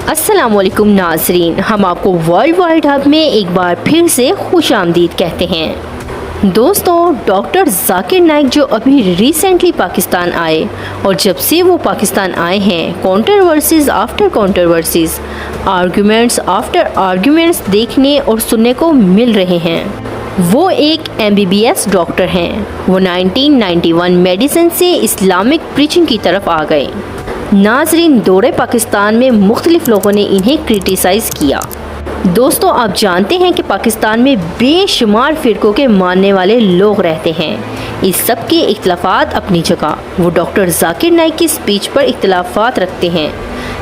अस्सलाम वालेकुम नाजरीन, हम आपको वर्ल्ड वाइड हब में एक बार फिर से खुश आमदीद कहते हैं। दोस्तों, डॉक्टर जाकिर नाइक जो अभी रिसेंटली पाकिस्तान आए और जब से वो पाकिस्तान आए हैं, controversies after controversies, arguments after arguments देखने और सुनने को मिल रहे हैं। वो एक MBBS डॉक्टर हैं। वो 1991 मेडिसिन से इस्लामिक प्रीचिंग की तरफ आ गए। नाजरीन, दौरे पाकिस्तान में मुख्तलिफ लोगों ने इन्हें क्रिटिसाइज़ किया। दोस्तों, आप जानते हैं कि पाकिस्तान में बेशुमार फ़िरक़ों के मानने वाले लोग रहते हैं। इस सब के इख्तलाफात अपनी जगह, वो डॉक्टर जाकिर नाइक की स्पीच पर इख्तलाफात रखते हैं।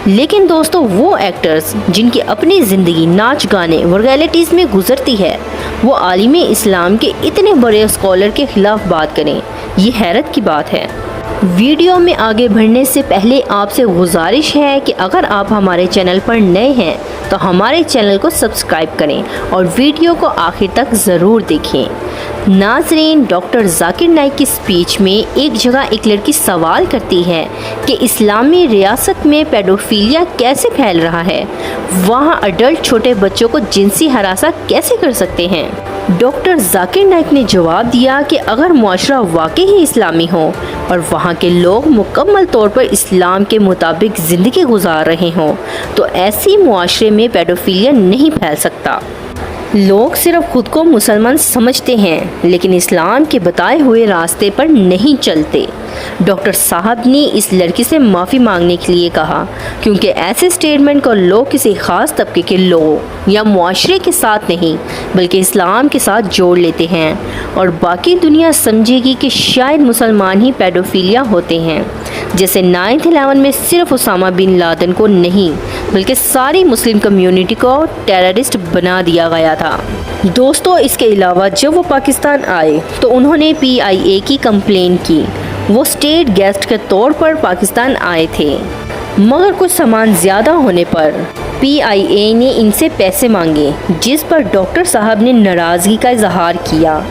लेकिन दोस्तों, वो एक्टर्स जिनकी अपनी ज़िंदगी नाच गाने और रियलिटीज़ में गुजरती है, वो आलिम इस्लाम के इतने बड़े स्कॉलर के ख़िलाफ़ बात करें, ये हैरत की बात है। वीडियो में आगे बढ़ने से पहले आपसे गुजारिश है कि अगर आप हमारे चैनल पर नए हैं तो हमारे चैनल को सब्सक्राइब करें और वीडियो को आखिर तक ज़रूर देखें। नाज़रीन, डॉक्टर जाकिर नाइक की स्पीच में एक जगह एक लड़की सवाल करती है कि इस्लामी रियासत में पेडोफिलिया कैसे फैल रहा है, वहाँ अडल्ट छोटे बच्चों को जिनसी हरासा कैसे कर सकते हैं। डॉक्टर जाकिर नाइक ने जवाब दिया कि अगर मुआशरा वाकई ही इस्लामी हो और वहाँ के लोग मुकम्मल तौर पर इस्लाम के मुताबिक ज़िंदगी गुजार रहे हों तो ऐसी मुआशरे में पेडोफिलिया नहीं फैल सकता। लोग सिर्फ खुद को मुसलमान समझते हैं लेकिन इस्लाम के बताए हुए रास्ते पर नहीं चलते। डॉक्टर साहब ने इस लड़की से माफ़ी मांगने के लिए कहा, क्योंकि ऐसे स्टेटमेंट को लोग किसी ख़ास तबके के लोगों या मुआशरे के साथ नहीं बल्कि इस्लाम के साथ जोड़ लेते हैं और बाकी दुनिया समझेगी कि शायद मुसलमान ही पेडोफिलिया होते हैं। जैसे 9/11 में सिर्फ उसामा बिन लादेन को नहीं बल्कि सारी मुस्लिम कम्युनिटी को टेररिस्ट बना दिया गया था। दोस्तों, इसके अलावा जब वो पाकिस्तान आए तो उन्होंने PIA की कंप्लेन की। वो स्टेट गेस्ट के तौर पर पाकिस्तान आए थे, मगर कुछ सामान ज़्यादा होने पर PIA ने इनसे पैसे मांगे, जिस पर डॉक्टर साहब ने नाराज़गी का इजहार किया।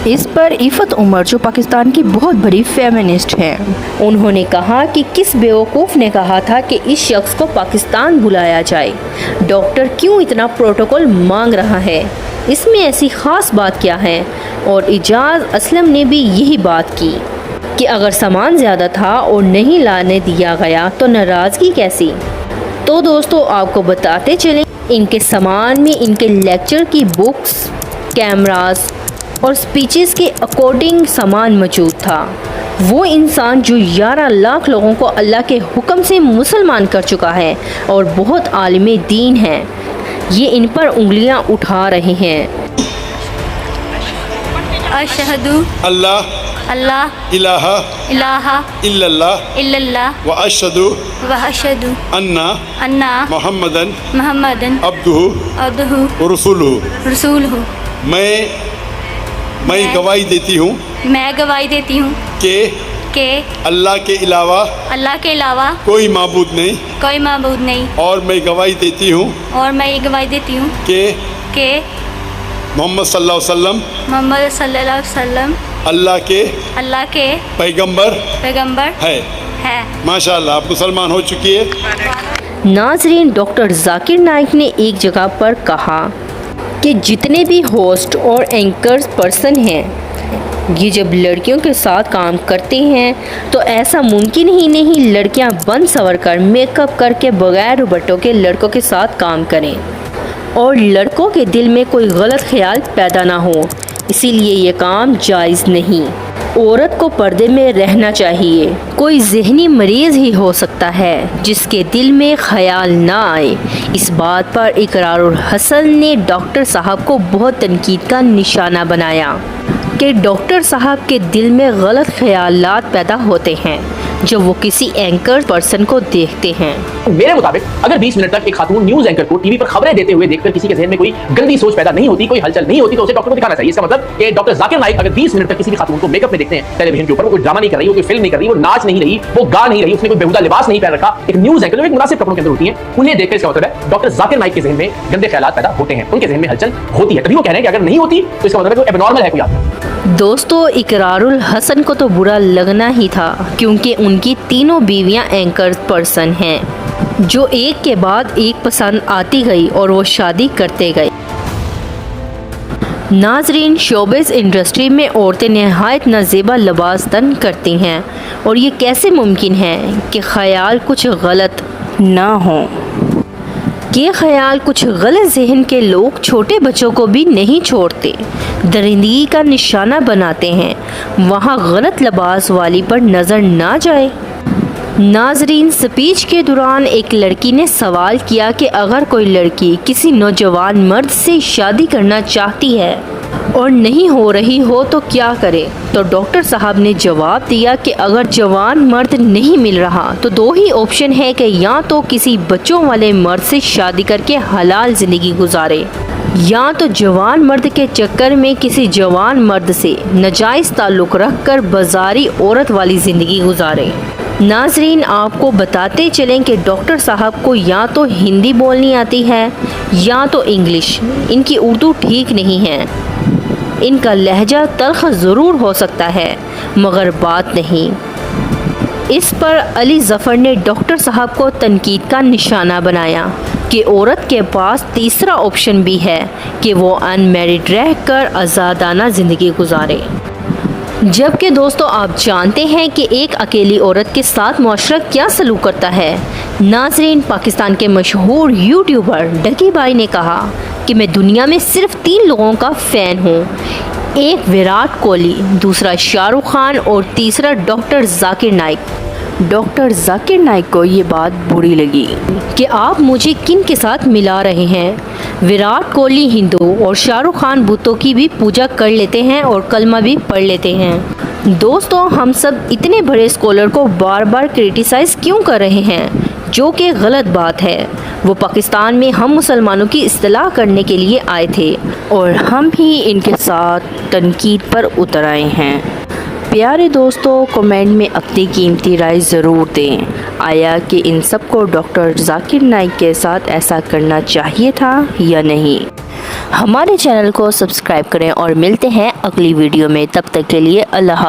इस पर इफ़त उमर, जो पाकिस्तान की बहुत बड़ी फेमिनिस्ट हैं, उन्होंने कहा कि किस बेवकूफ़ ने कहा था कि इस शख्स को पाकिस्तान बुलाया जाए, डॉक्टर क्यों इतना प्रोटोकॉल मांग रहा है, इसमें ऐसी ख़ास बात क्या है। और इजाज़ असलम ने भी यही बात की कि अगर सामान ज़्यादा था और नहीं लाने दिया गया तो नाराज़गी कैसी। तो दोस्तों, आपको बताते चलें, इनके सामान में इनके लेक्चर की बुक्स, कैमरास और स्पीचेस के अकॉर्डिंग सामान मौजूद था। वो इंसान जो 11 लाख लोगों को अल्लाह के हुक्म से मुसलमान कर चुका है और बहुत आलिम दीन है, ये इन पर उंगलियां उठा रहे हैं। अशहदु अल्लाह अल्लाह इलाहा इलाहा इल्लल्लाह इल्लल्लाह व अशहदु अन्ना मुहम्मदन अब्दुहु व रसूलुहु। मैं गवाही देती हूँ कि अल्लाह के अलावा कोई माबूद नहीं और मैं गवाही देती हूँ कि मोहम्मद सल्लल्लाहु अलैहि वसल्लम अल्लाह के पैगंबर है। माशाअल्लाह, आप मुसलमान हो चुकी है। नाजरीन, डॉक्टर जाकिर नाइक ने एक जगह पर कहा कि जितने भी होस्ट और एंकर्स पर्सन हैं, ये जब लड़कियों के साथ काम करते हैं तो ऐसा मुमकिन ही नहीं लड़कियां बन सवर कर मेकअप करके बगैर दुपट्टों के लड़कों के साथ काम करें और लड़कों के दिल में कोई गलत ख्याल पैदा ना हो, इसीलिए ये काम जायज़ नहीं। औरत को पर्दे में रहना चाहिए। कोई जहनी मरीज़ ही हो सकता है जिसके दिल में ख्याल ना आए। इस बात पर इकरारुल हसन ने डॉक्टर साहब को बहुत तनकीद का निशाना बनाया कि डॉक्टर साहब के दिल में गलत ख्यालात पैदा होते हैं जब वो किसी एंकर पर्सन को देखते हैं। मेरे मुताबिक अगर 20 मिनट तक एक खातून न्यूज़ एंकर को टीवी पर खबरें देते हुए देखकर किसी के ज़हन में कोई गंदी सोच पैदा नहीं होती, कोई हलचल नहीं होती, तो उसे डॉक्टर को दिखाना चाहिए। इसका मतलब कि डॉक्टर जाकिर नाइक अगर 20 मिनट तक किसी भी खातून को मेकअप में देखते हैं टेलीविजन के ऊपर, वो कोई ड्रामा नहीं कर रही, वो कोई फिल्म नहीं कर रही, वो नाच नहीं रही, वो गा नहीं रही, उसने कोई बेहुदा लिबास नहीं पहन रखा, एक न्यूज़ एंकर जो एक मुनासिब कपड़ों के अंदर होती है, उन्हें देखकर इसका मतलब है डॉक्टर जाकिर नाइक के ज़हन में गंदे ख्यालात पैदा होते हैं, उनके ज़हन में हलचल होती है। तभी वो कह रहे हैं कि अगर नहीं होती तो इसका मतलब है कोई एबनॉर्मल है कोई आदमी। दोस्तों, इकरारुल हसन को तो बुरा लगना ही था क्योंकि उनकी तीनों बीवियां एंकर पर्सन हैं। जो एक के बाद एक पसंद आती गई और वो शादी करते गए। नाजरीन, शोबिज़ इंडस्ट्री में औरतें नहायत नाज़ेबा लिबास तन करती हैं और ये कैसे मुमकिन है कि ख़याल कुछ गलत ना हो, कि ख़याल कुछ गलत जहन के लोग छोटे बच्चों को भी नहीं छोड़ते, दरिंदगी का निशाना बनाते हैं, वहाँ गलत लिबास वाली पर नज़र ना जाए। नाजरीन, स्पीच के दौरान एक लड़की ने सवाल किया कि अगर कोई लड़की किसी नौजवान मर्द से शादी करना चाहती है और नहीं हो रही हो तो क्या करे, तो डॉक्टर साहब ने जवाब दिया कि अगर जवान मर्द नहीं मिल रहा तो दो ही ऑप्शन है कि या तो किसी बच्चों वाले मर्द से शादी करके हलाल ज़िंदगी गुजारे, या तो जवान मर्द के चक्कर में किसी जवान मर्द से नाजायज़ ताल्लुक़ रख कर बाजारी औरत वाली ज़िंदगी गुजारे। नाजरीन, आपको बताते चलें कि डॉक्टर साहब को या तो हिंदी बोलनी आती है या तो इंग्लिश, इनकी उर्दू ठीक नहीं है। इनका लहजा तल्ख़ ज़रूर हो सकता है मगर बात नहीं। इस पर अली ज़फ़र ने डॉक्टर साहब को तनकीद का निशाना बनाया कि औरत के पास तीसरा ऑप्शन भी है कि वो अनमैरिड रह कर आज़ादाना ज़िंदगी गुजारे। जबकि दोस्तों, आप जानते हैं कि एक अकेली औरत के साथ मुआशरा क्या सलूक करता है। नाज़रीन, पाकिस्तान के मशहूर यूट्यूबर डकी भाई ने कहा कि मैं दुनिया में सिर्फ 3 लोगों का फ़ैन हूँ, एक विराट कोहली, दूसरा शाहरुख खान और तीसरा डॉक्टर जाकिर नाइक। डॉक्टर जाकिर नाइक को ये बात बुरी लगी कि आप मुझे किन के साथ मिला रहे हैं। विराट कोहली हिंदू और शाहरुख खान बुतों की भी पूजा कर लेते हैं और कलमा भी पढ़ लेते हैं। दोस्तों, हम सब इतने बड़े स्कॉलर को बार बार क्रिटिसाइज़ क्यों कर रहे हैं, जो कि गलत बात है। वो पाकिस्तान में हम मुसलमानों की इस्तिलाह करने के लिए आए थे और हम ही इनके साथ तनकीद पर उतर आए हैं। प्यारे दोस्तों, कमेंट में अपनी कीमती राय ज़रूर दें। आया कि इन सब को डॉक्टर जाकिर नाइक के साथ ऐसा करना चाहिए था या नहीं। हमारे चैनल को सब्सक्राइब करें और मिलते हैं अगली वीडियो में। तब तक के लिए अल्लाह।